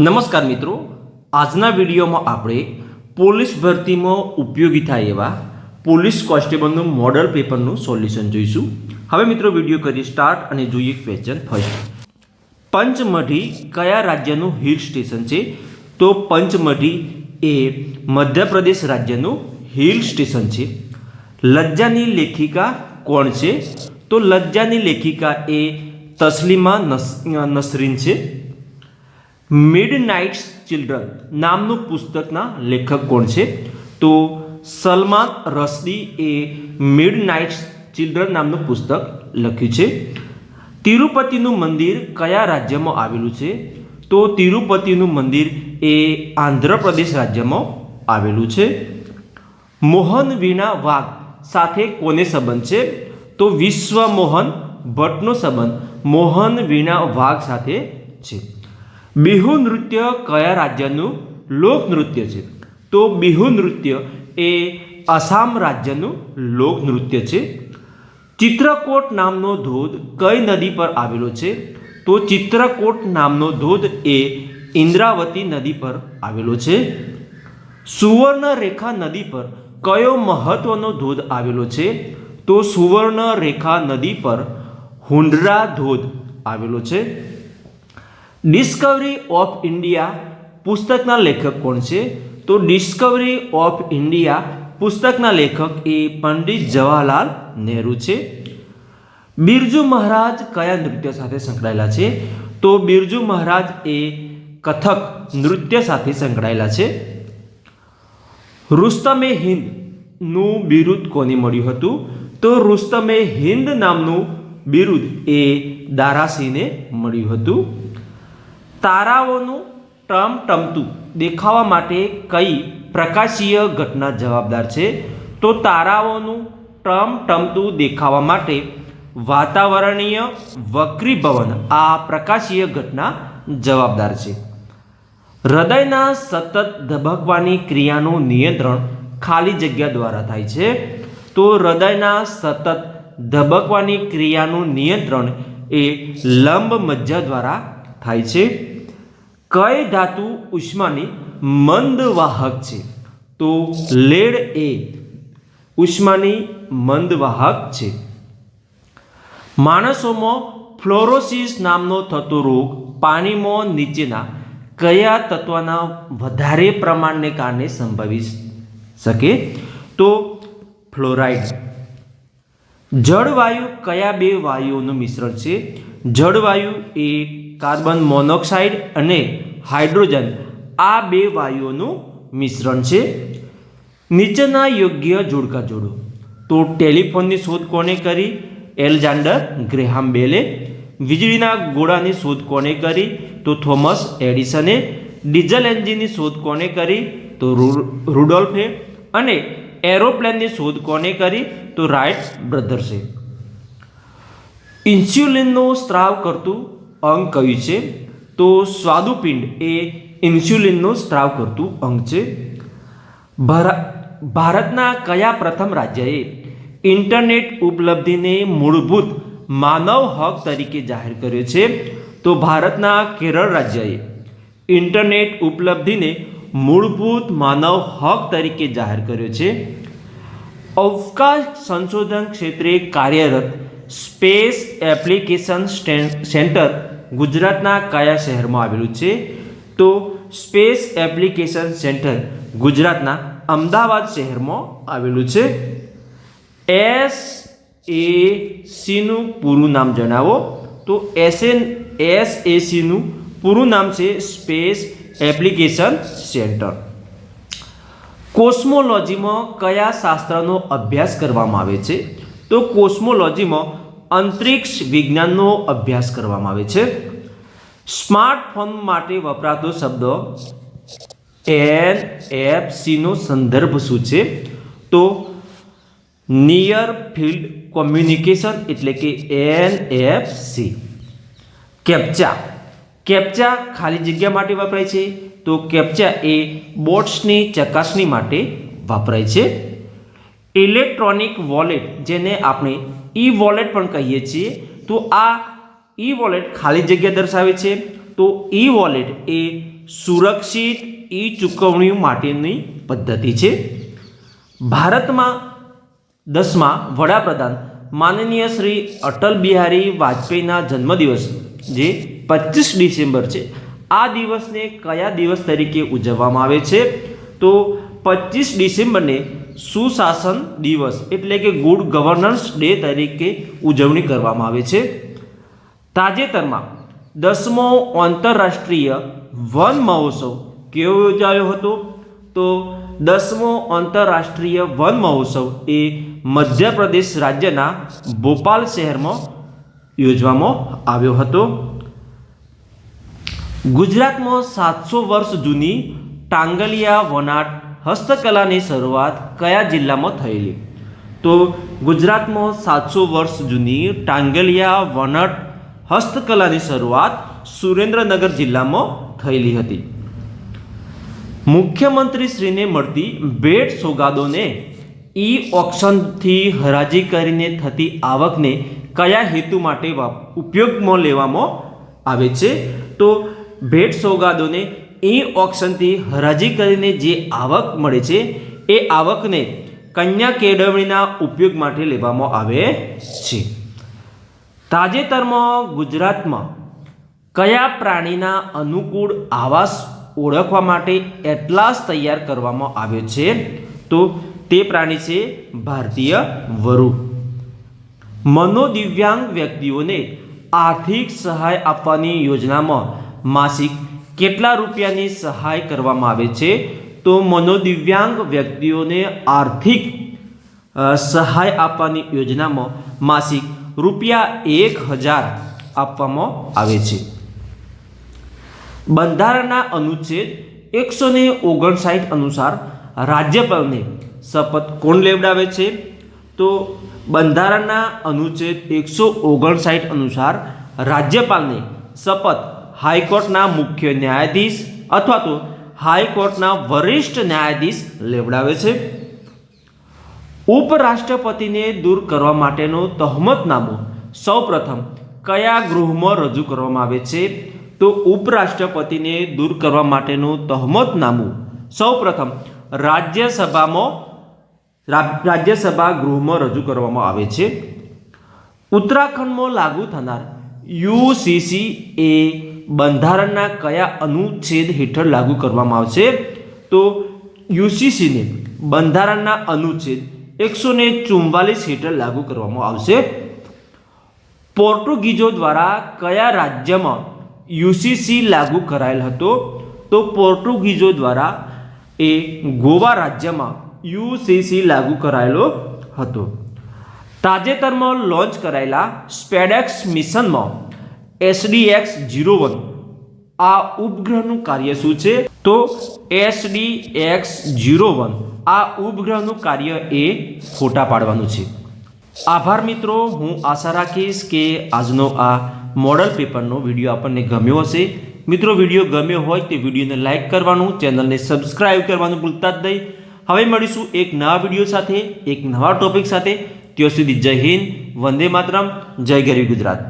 નમસ્કાર મિત્રો, આજના વિડીયોમાં આપણે પોલીસ ભરતીમાં ઉપયોગી થાય એવા પોલીસ કોન્સ્ટેબલનું મોડલ પેપરનું સોલ્યુશન જોઈશું. હવે મિત્રો વિડીયો કરીએ સ્ટાર્ટ અને જોઈએ ક્વેશ્ચન ફર્સ્ટ. પંચમઢી કયા રાજ્યનું હિલ સ્ટેશન છે? તો પંચમઢી એ મધ્યપ્રદેશ રાજ્યનું હિલ સ્ટેશન છે. લજ્જાની લેખિકા કોણ છે? તો લજ્જાની લેખિકા એ તસ્લીમા નસરીન છે. મિડનાઇટ્સ ચિલ્ડ્રન નામનું પુસ્તકના લેખક કોણ છે? તો સલમાન રશ્દી એ મિડનાઇટ્સ ચિલ્ડ્રન નામનું પુસ્તક લખ્યું છે. તિરુપતિનું મંદિર કયા રાજ્યમાં આવેલું છે? તો તિરુપતિનું મંદિર એ આંધ્રપ્રદેશ રાજ્યમાં આવેલું છે. મોહન વીણા વાઘ સાથે કોને સંબંધ છે? તો વિશ્વમોહન ભટ્ટનો સંબંધ મોહન વીણા વાઘ સાથે છે. બિહુ નૃત્ય કયા રાજ્યનું લોકનૃત્ય છે? તો બિહુ નૃત્ય એ આસામ રાજ્યનું લોકનૃત્ય છે. ચિત્રકોટ નામનો ધોધ કઈ નદી પર આવેલો છે? તો ચિત્રકોટ નામનો ધોધ એ ઇન્દ્રાવતી નદી પર આવેલો છે. સુવર્ણરેખા નદી પર કયો મહત્વનો ધોધ આવેલો છે? તો સુવર્ણરેખા નદી પર હુંડરા ધોધ આવેલો છે. ડિસ્કવરી ઓફ ઇન્ડિયા પુસ્તકના લેખક કોણ છે? તો ડિસ્કવરી ઓફ ઇન્ડિયા પુસ્તકના લેખક એ પંડિત જવાહરલાલ નહેરુ છે. બિરજુ મહારાજ કયા નૃત્ય સાથે સંકળાયેલા છે? તો બિરજુ મહારાજ એ કથક નૃત્ય સાથે સંકળાયેલા છે. રુસ્તમે હિન્દનું બિરુદ કોને મળ્યું હતું? તો રુસ્તમે હિન્દ નામનું બિરુદ એ દારાસિંહને મળ્યું હતું. તારાઓનું ટમટમતું દેખાવા માટે કઈ પ્રકાશીય ઘટના જવાબદાર છે? તો તારાઓનું ટમટમતું દેખાવા માટે વાતાવરણીય વક્રીભવન આ પ્રકાશીય ઘટના જવાબદાર છે. હૃદયના સતત ધબકવાની ક્રિયાનું નિયંત્રણ ખાલી જગ્યા દ્વારા થાય છે. તો હૃદયના સતત ધબકવાની ક્રિયાનું નિયંત્રણ એ લંબ મજ્જા દ્વારા થાય છે. કઈ ધાતુ ઉષ્માની મંદવાહક છે? તો લેડ એ ઉષ્માની મંદવાહક છે. માણસોમાં ફ્લોરોસિસ નામનો થતો રોગ પાણીમાં નીચેના કયા તત્વના વધારે પ્રમાણને કારણે સંભવી શકે? તો ફ્લોરાઇડ. જળવાયુ કયા બે વાયુઓનું મિશ્રણ છે? જળવાયુ એ કાર્બન મોનોક્સાઇડ અને હાઇડ્રોજન આ બે વાયુઓનું મિશ્રણ છે. નીચેના યોગ્ય જોડકા જોડો. તો ટેલિફોનની શોધ કોને કરી? એલેક્ઝાન્ડર ગ્રેહામ બેલે. વીજળીના ગોળાની શોધ કોને કરી? તો થોમસ એડિસને. ડીઝલ એન્જિનની શોધ કોને કરી? તો રુડોલ્ફે. અને એરોપ્લેનની શોધ કોને કરી? તો રાઇટ બ્રધર્સે. ઇન્સ્યુલિનનો સ્ત્રાવ કરતું અંગ કયું છે? તો સ્વાદુપિંડ એ ઇન્સ્યુલિનનો સ્ત્રાવ કરતું અંગ છે. ભારતના કયા પ્રથમ રાજ્યએ ઇન્ટરનેટ ઉપલબ્ધિને મૂળભૂત માનવ હક તરીકે જાહેર કર્યો છે? તો ભારતના કેરળ રાજ્યએ ઇન્ટરનેટ ઉપલબ્ધિને મૂળભૂત માનવ હક તરીકે જાહેર કર્યો છે. અવકાશ સંશોધન ક્ષેત્રે કાર્યરત સ્પેસ એપ્લિકેશન સેન્ટર ગુજરાતના કયા શહેરમાં આવેલું છે? તો સ્પેસ એપ્લિકેશન સેન્ટર ગુજરાતના અમદાવાદ શહેરમાં આવેલું છે. SACનું પૂરું નામ જણાવો. તો SACનું પૂરું નામ છે સ્પેસ એપ્લિકેશન સેન્ટર. કોસ્મોલોજીમાં કયા શાસ્ત્રનો અભ્યાસ કરવામાં આવે છે? તો કોસ્મોલોજીમાં અંતરિક્ષ વિજ્ઞાનનો અભ્યાસ કરવામાં આવે છે. સ્માર્ટફોન માટે વપરાતો શબ્દ NFC નો સંદર્ભ શું છે? તો નિયર ફિલ્ડ કોમ્યુનિકેશન એટલે કે NFC. કેપ્ચા. કેપ્ચા ખાલી જગ્યા માટે વપરાય છે. તો કેપ્ચા એ બોટ્સની ચકાસણી માટે વપરાય છે. ઇલેક્ટ્રોનિક વોલેટ જેને આપણે ઈ વોલેટ પણ કહીએ છીએ, તો આ ઈ વોલેટ ખાલી જગ્યા દર્શાવે છે. તો ઈ વોલેટ એ સુરક્ષિત ઈ ચૂકવણી માટેની પદ્ધતિ છે. ભારતમાં 10મા વડાપ્રધાન માનનીય શ્રી અટલ બિહારી વાજપેયીના જન્મદિવસ જે 25 ડિસેમ્બર છે, આ દિવસને કયા દિવસ તરીકે ઉજવવામાં આવે છે? તો 25 ડિસેમ્બરને સુશાસન દિવસ એટલે કે ગુડ ગવર્નન્સ ડે તરીકે ઉજવણી કરવામાં આવે છે. તાજેતરમાં 10મો આંતરરાષ્ટ્રીય વન મહોત્સવ કેવો યોજાયો હતો? તો 10મો આંતરરાષ્ટ્રીય વન મહોત્સવ એ મધ્યપ્રદેશ રાજ્યના ભોપાલ શહેરમાં યોજવામાં આવ્યો હતો. ગુજરાતમાં 700 વર્ષ જૂની ટાંગલિયા વણાટ હસ્તકલાની શરૂઆત કયા જિલ્લામાં થયેલી? તો ગુજરાતમાં 700 વર્ષ જૂની ટાંગલિયા વણાટ હસ્તકલાની શરૂઆત સુરેન્દ્રનગર જિલ્લામાં થયેલી હતી. મુખ્યમંત્રીશ્રીને મળતી ભેટ સોગાદોને ઈ ઓક્શનથી હરાજી કરીને થતી આવકને કયા હેતુ માટે ઉપયોગમાં લેવામાં આવે છે? તો ભેટ સોગાદોને ઈ ઓક્શનથી હરાજી કરીને જે આવક મળે છે એ આવકને કન્યા કેળવણીના ઉપયોગ માટે લેવામાં આવે છે. તાજેતરમાં ગુજરાતમાં કયા પ્રાણીના અનુકૂળ આવાસ ઓળખવા માટે એટલાસ તૈયાર કરવામાં આવ્યો છે? તો તે પ્રાણી છે ભારતીય વરુ. મનોદિવ્યાંગ વ્યક્તિઓને આર્થિક સહાય આપવાની યોજનામાં માસિક કેટલા રૂપિયાની સહાય કરવામાં આવે છે? તો મનોદિવ્યાંગ વ્યક્તિઓને આર્થિક સહાય આપવાની યોજનામાં માસિક ₹1000 આપવામાં આવે છે. બંધારણના અનુચ્છેદ 159 અનુસાર રાજ્યપાલને શપથ કોણ લેવડાવે છે? તો બંધારણના અનુચ્છેદ 159 અનુસાર રાજ્યપાલને શપથ હાઈકોર્ટના મુખ્ય ન્યાયાધીશ અથવા તો હાઈકોર્ટના વરિષ્ઠ ન્યાયાધીશ લેવડાવે છે. ઉપરાષ્ટ્રપતિને દૂર કરવા માટેનો તહોમતનામું સૌપ્રથમ કયા ગૃહમાં રજૂ કરવામાં આવે છે? તો ઉપરાષ્ટ્રપતિને દૂર કરવા માટેનું તહોમતનામું સૌપ્રથમ રાજ્યસભા ગૃહમાં રજૂ કરવામાં આવે છે. ઉત્તરાખંડમાં લાગુ થનાર યુસીસી એ બંધારણના કયા અનુચ્છેદ હેઠળ લાગુ કરવામાં આવશે? તો યુસીસીને બંધારણના અનુચ્છેદ 144 હેઠળ લાગુ કરવામાં આવશે. પોર્ટુગીઝો દ્વારા કયા રાજ્યમાં યુસીસી લાગુ કરાયેલ હતો? તો પોર્ટુગીઝો દ્વારા એ ગોવા રાજ્યમાં યુસીસી લાગુ કરાયેલો હતો. તાજેતરમાં લોન્ચ કરાયેલા સ્પેડેક્સ મિશનમાં SDX-01 આ ઉપગ્રહનું કાર્ય શું છે? તો SDX-01 આ ઉપગ્રહનું કાર્ય એ ફોટા પાડવાનું છે. આભાર મિત્રો. હું આશા રાખીશ કે આજનો આ મોડલ પેપરનો વિડીયો આપણને ગમ્યો હશે. મિત્રો વિડીયો ગમ્યો હોય તો વિડીયોને લાઇક કરવાનું, ચેનલને સબસ્ક્રાઇબ કરવાનું ભૂલતા જ નહીં. હવે મળીશું એક નવા વિડીયો સાથે, એક નવા ટોપિક સાથે. ત્યાં સુધી જય હિન્દ, વંદે માતરમ, જય ગરવી ગુજરાત.